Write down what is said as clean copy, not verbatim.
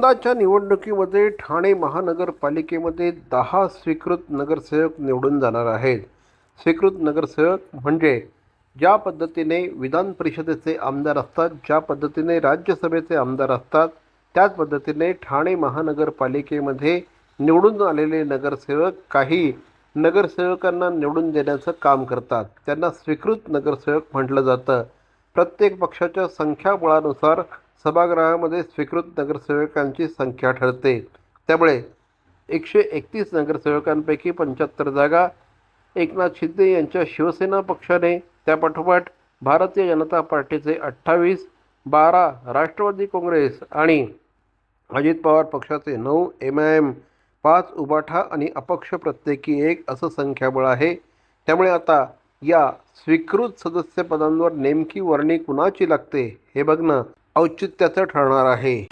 यंदाच्या निवडणुकीमध्ये ठाणे महानगरपालिकेमध्ये 10 स्वीकृत नगरसेवक निवडून जाणार आहेत. स्वीकृत नगरसेवक म्हणजे ज्या पद्धतीने विधान परिषदेचे आमदार असतात, ज्या पद्धतीने राज्यसभेचे आमदार असतात, त्याच पद्धतीने ठाणे महानगरपालिकेमध्ये निवडून आलेले नगरसेवक काही नगरसेवकांना निवडून देण्याचं काम करतात. त्यांना स्वीकृत नगरसेवक म्हटलं जातं. प्रत्येक पक्षाच्या संख्याबळानुसार सभागृहामध्ये स्वीकृत नगरसेवकांची संख्या ठरते. त्यामुळे 131 नगरसेवकांपैकी 75 जागा एकनाथ शिंदे यांच्या शिवसेना पक्षाने, त्यापाठोपाठ भारतीय जनता पार्टीचे 28, 12 राष्ट्रवादी काँग्रेस आणि अजित पवार पक्षाचे 9, MIM 5, उबाठा आणि अपक्ष प्रत्येकी 1 असं संख्याबळ आहे. त्यामुळे आता या स्वीकृत सदस्य पदांवर नेमकी वर्णी कुणाची लागते हे बघणं औचित्याचं ठरणार आहे.